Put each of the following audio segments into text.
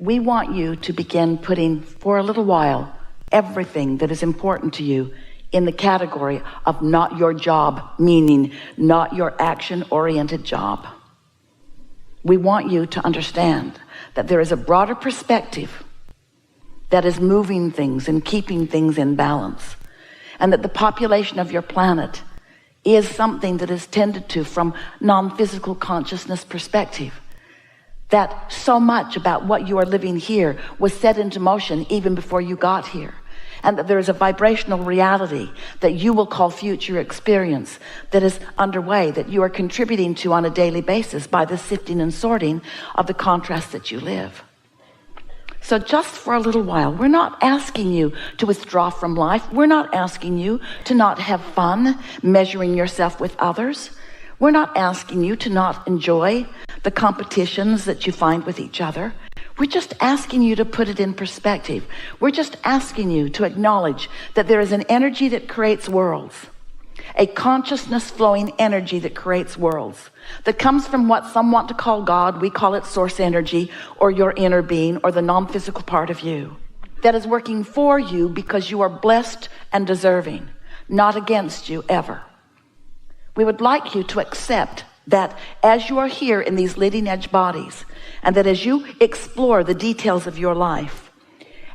we want you to begin putting, for a little while, everything that is important to you in the category of not your job, meaning not your action-oriented job. We want you to understand that there is a broader perspective that is moving things and keeping things in balance, and that the population of your planet is something that is tended to from non-physical consciousness perspective. That so much about what you are living here was set into motion even before you got here. And that there is a vibrational reality that you will call future experience that is underway, that you are contributing to on a daily basis by the sifting and sorting of the contrasts that you live. So just for a little while, we're not asking you to withdraw from life. We're not asking you to not have fun measuring yourself with others. We're not asking you to not enjoy the competitions that you find with each other. We're just asking you to put it in perspective. We're just asking you to acknowledge that there is an energy that creates worlds, a consciousness flowing energy that creates worlds, that comes from what some want to call God. We call it source energy, or your inner being, or the non-physical part of you, that is working for you because you are blessed and deserving, not against you ever. We would like you to accept that as you are here in these leading edge bodies, and that as you explore the details of your life,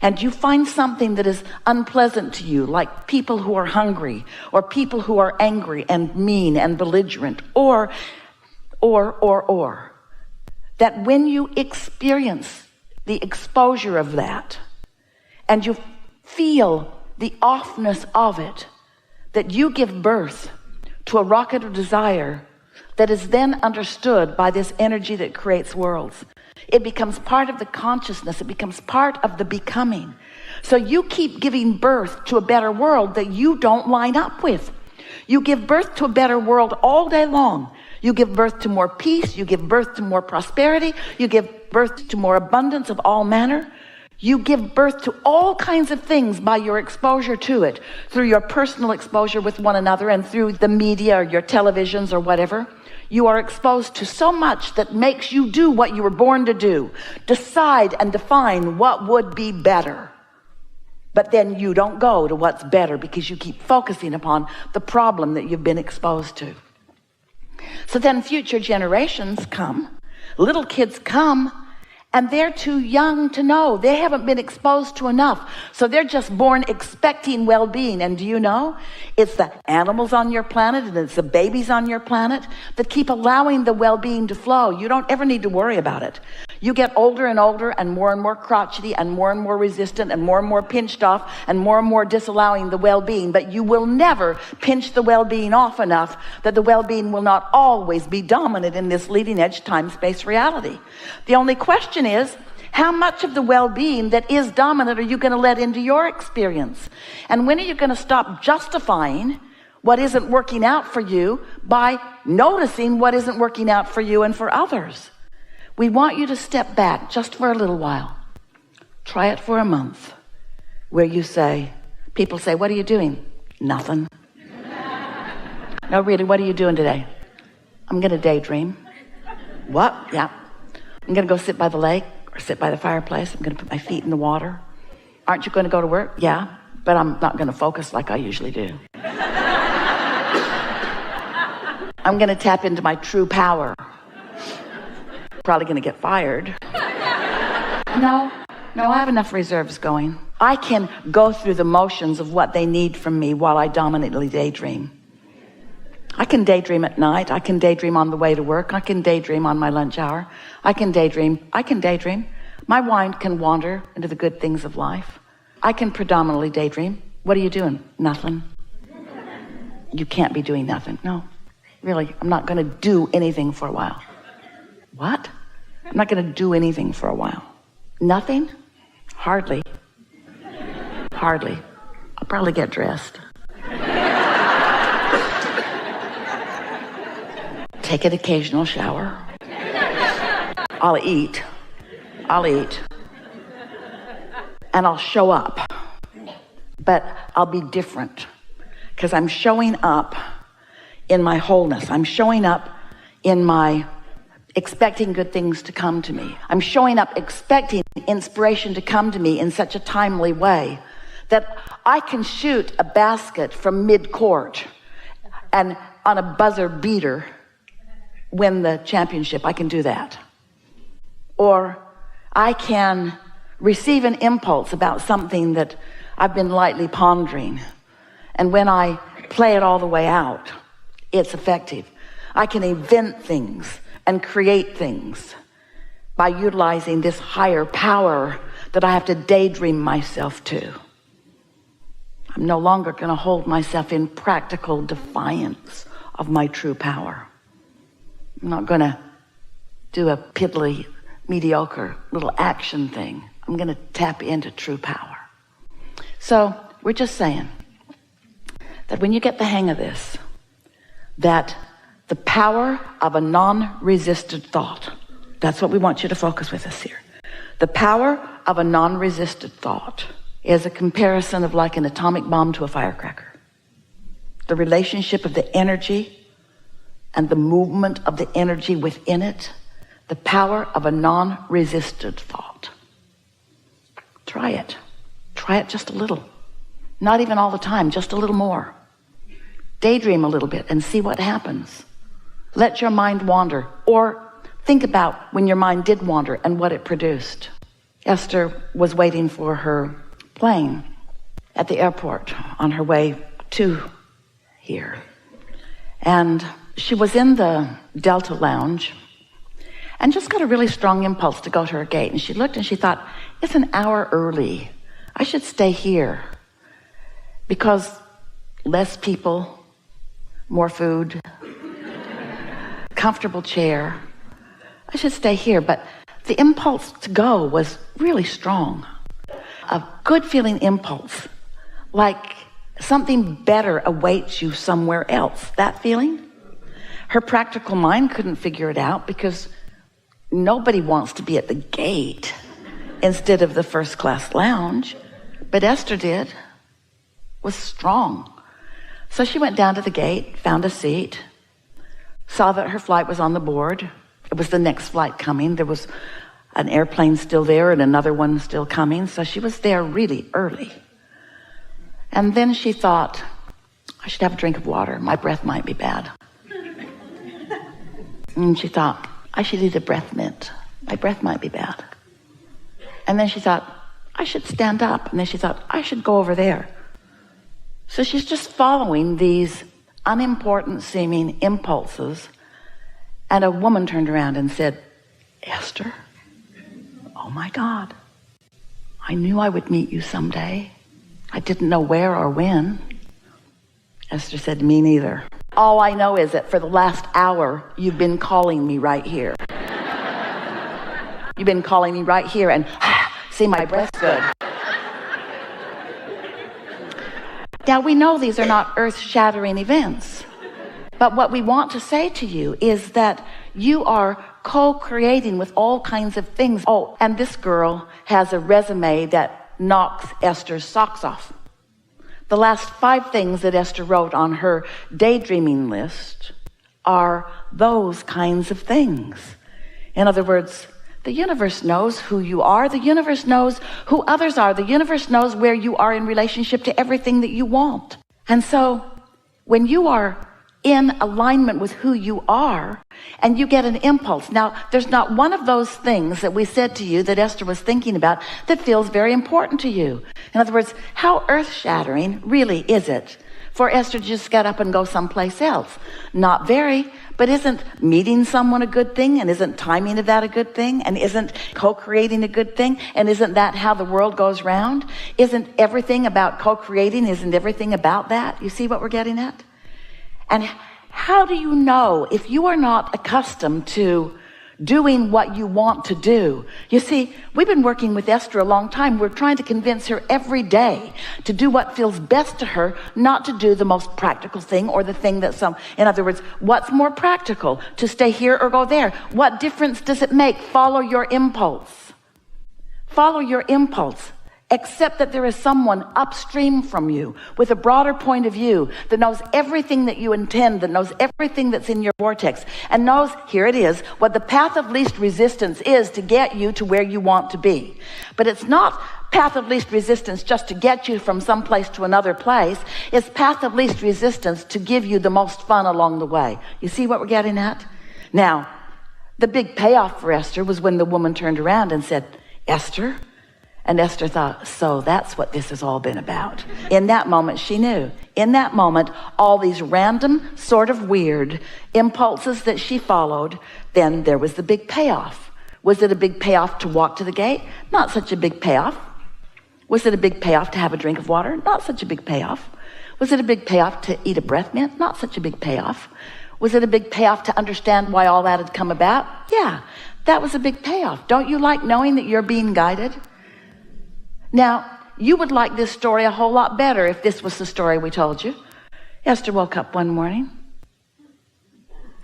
and you find something that is unpleasant to you, like people who are hungry, or people who are angry and mean and belligerent, or, that when you experience the exposure of that, and you feel the offness of it, that you give birth to a rocket of desire that is then understood by this energy that creates worlds. It becomes part of the consciousness. It becomes part of the becoming. So you keep giving birth to a better world that you don't line up with. You give birth to a better world all day long. You give birth to more peace. You give birth to more prosperity. You give birth to more abundance of all manner. You give birth to all kinds of things by your exposure to it, through your personal exposure with one another and through the media or your televisions or whatever. You are exposed to so much that makes you do what you were born to do. Decide and define what would be better. But then you don't go to what's better because you keep focusing upon the problem that you've been exposed to. So then future generations come, little kids come, and they're too young to know. They haven't been exposed to enough. So they're just born expecting well-being. And do you know, it's the animals on your planet and it's the babies on your planet that keep allowing the well-being to flow. You don't ever need to worry about it. You get older and older and more crotchety and more resistant and more pinched off and more disallowing the well-being. But you will never pinch the well-being off enough that the well-being will not always be dominant in this leading edge time-space reality. The only question is, how much of the well-being that is dominant are you going to let into your experience? And when are you going to stop justifying what isn't working out for you by noticing what isn't working out for you and for others? We want you to step back just for a little while. Try it for a month, where you say, people say, what are you doing? Nothing. No, really, what are you doing today? I'm going to daydream. What? Yeah. I'm going to go sit by the lake or sit by the fireplace. I'm going to put my feet in the water. Aren't you going to go to work? Yeah, but I'm not going to focus like I usually do. I'm going to tap into my true power. Probably going to get fired. No, I have enough reserves going. I can go through the motions of what they need from me while I dominantly daydream. I can daydream at night. I can daydream on the way to work. I can daydream on my lunch hour. I can daydream. My mind can wander into the good things of life. I can predominantly daydream. What are you doing? Nothing. You can't be doing nothing. No, really, I'm not going to do anything for a while. What? I'm not going to do anything for a while. Nothing? Hardly. I'll probably get dressed. Take an occasional shower. I'll eat. And I'll show up. But I'll be different. Because I'm showing up in my wholeness. I'm showing up in my expecting good things to come to me. I'm showing up expecting inspiration to come to me in such a timely way that I can shoot a basket from mid-court and on a buzzer beater win the championship. I can do that. Or I can receive an impulse about something that I've been lightly pondering, and when I play it all the way out, it's effective. I can invent things and create things by utilizing this higher power that I have to daydream myself to. I'm no longer going to hold myself in practical defiance of my true power. I'm not going to do a piddly, mediocre little action thing. I'm going to tap into true power. So we're just saying that when you get the hang of this, that the power of a non-resisted thought, that's what we want you to focus with us here. The power of a non-resisted thought is a comparison of like an atomic bomb to a firecracker. The relationship of the energy and the movement of the energy within it, the power of a non-resisted thought. Try it. Try it just a little. Not even all the time, just a little more. Daydream a little bit and see what happens. Let your mind wander, or think about when your mind did wander and what it produced. Esther was waiting for her plane at the airport on her way to here. And she was in the Delta Lounge and just got a really strong impulse to go to her gate. And she looked and she thought, it's an hour early. I should stay here because less people, more food, comfortable chair. I should stay here. But the impulse to go was really strong. A good feeling impulse, like something better awaits you somewhere else. That feeling? Her practical mind couldn't figure it out because nobody wants to be at the gate instead of the first class lounge. But Esther did, was strong. So she went down to the gate, found a seat, saw that her flight was on the board. It was the next flight coming. There was an airplane still there and another one still coming. So she was there really early. And then she thought, I should have a drink of water. My breath might be bad. And she thought, I should eat a breath mint. My breath might be bad. And then she thought, I should stand up. And then she thought, I should go over there. So she's just following these unimportant seeming impulses. And a woman turned around and said, Esther, oh my God, I knew I would meet you someday. I didn't know where or when. Esther said, me neither. All I know is that for the last hour, you've been calling me right here. You've been calling me right here and see, my breath's good. Now we know these are not earth-shattering events. But what we want to say to you is that you are co-creating with all kinds of things. Oh, and this girl has a resume that knocks Esther's socks off. The last 5 things that Esther wrote on her daydreaming list are those kinds of things. In other words, the universe knows who you are. The universe knows who others are. The universe knows where you are in relationship to everything that you want. And so when you are in alignment with who you are and you get an impulse. Now, there's not one of those things that we said to you that Esther was thinking about that feels very important to you. In other words, how earth-shattering really is it for Esther to just get up and go someplace else? Not very, but isn't meeting someone a good thing? And isn't timing of that a good thing? And isn't co-creating a good thing? And isn't that how the world goes round? Isn't everything about co-creating? Isn't everything about that? You see what we're getting at? And how do you know if you are not accustomed to doing what you want to do? You see, we've been working with Esther a long time. We're trying to convince her every day to do what feels best to her, not to do the most practical thing or the thing that in other words, what's more practical, to stay here or go there? What difference does it make? Follow your impulse. Follow your impulse. Except that there is someone upstream from you with a broader point of view that knows everything that you intend, that knows everything that's in your vortex, and knows, here it is, what the path of least resistance is to get you to where you want to be. But it's not path of least resistance just to get you from some place to another place. It's path of least resistance to give you the most fun along the way. You see what we're getting at? Now, the big payoff for Esther was when the woman turned around and said, Esther? And Esther thought, so that's what this has all been about. In that moment, she knew. In that moment, all these random, sort of weird impulses that she followed, then there was the big payoff. Was it a big payoff to walk to the gate? Not such a big payoff. Was it a big payoff to have a drink of water? Not such a big payoff. Was it a big payoff to eat a breath mint? Not such a big payoff. Was it a big payoff to understand why all that had come about? Yeah, that was a big payoff. Don't you like knowing that you're being guided? Now, you would like this story a whole lot better if this was the story we told you. Esther woke up one morning,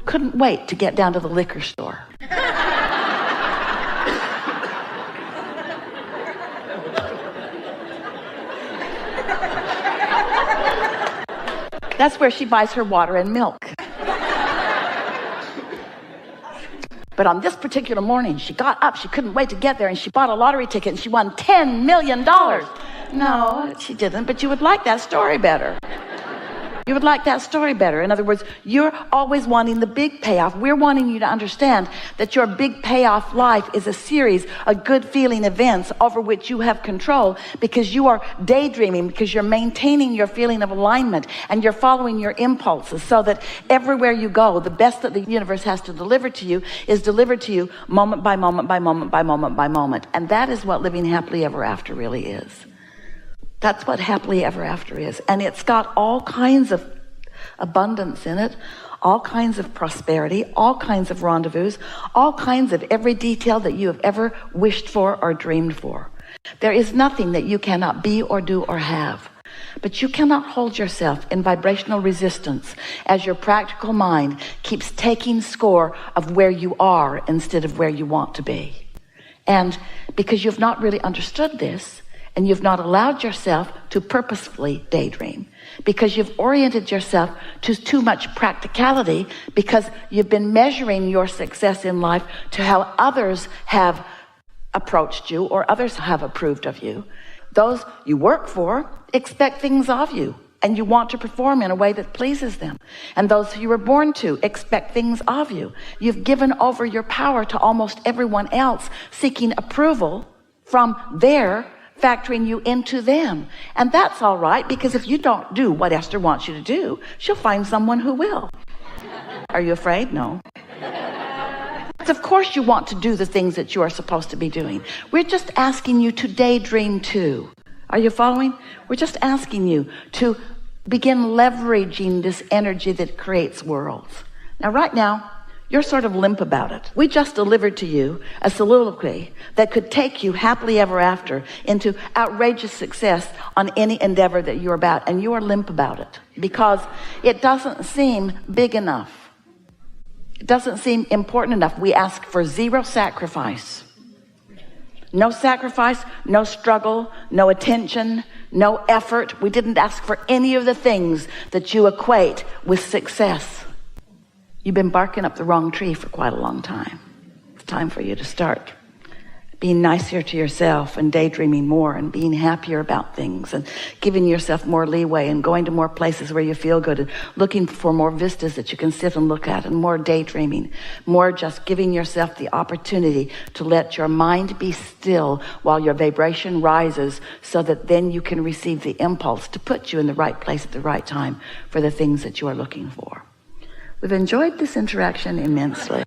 couldn't wait to get down to the liquor store. That's where she buys her water and milk. But on this particular morning, she got up, she couldn't wait to get there, and she bought a lottery ticket and she won $10 million. No, she didn't, but you would like that story better. You would like that story better. In other words, you're always wanting the big payoff. We're wanting you to understand that your big payoff life is a series of good feeling events over which you have control, because you are daydreaming, because you're maintaining your feeling of alignment and you're following your impulses, so that everywhere you go, the best that the universe has to deliver to you is delivered to you moment by moment by moment by moment by moment. And that is what living happily ever after really is. That's what happily ever after is. And it's got all kinds of abundance in it, all kinds of prosperity, all kinds of rendezvous, all kinds of every detail that you have ever wished for or dreamed for. There is nothing that you cannot be or do or have. But you cannot hold yourself in vibrational resistance as your practical mind keeps taking score of where you are instead of where you want to be. And because you've not really understood this, and you've not allowed yourself to purposefully daydream, because you've oriented yourself to too much practicality, because you've been measuring your success in life to how others have approached you or others have approved of you. Those you work for expect things of you, and you want to perform in a way that pleases them. And those you were born to expect things of you. You've given over your power to almost everyone else, seeking approval from their factoring you into them. And that's all right, because if you don't do what Esther wants you to do, she'll find someone who will. Are you afraid? No. Of course you want to do the things that you are supposed to be doing. We're just asking you to daydream too. Are you following? We're just asking you to begin leveraging this energy that creates worlds. Now, right now, you're sort of limp about it. We just delivered to you a soliloquy that could take you happily ever after into outrageous success on any endeavor that you're about, and you are limp about it because it doesn't seem big enough. It doesn't seem important enough. We ask for zero sacrifice. No sacrifice, no struggle, no attention, no effort. We didn't ask for any of the things that you equate with success. You've been barking up the wrong tree for quite a long time. It's time for you to start being nicer to yourself and daydreaming more and being happier about things and giving yourself more leeway and going to more places where you feel good and looking for more vistas that you can sit and look at, and more daydreaming, more just giving yourself the opportunity to let your mind be still while your vibration rises, so that then you can receive the impulse to put you in the right place at the right time for the things that you are looking for. We've enjoyed this interaction immensely.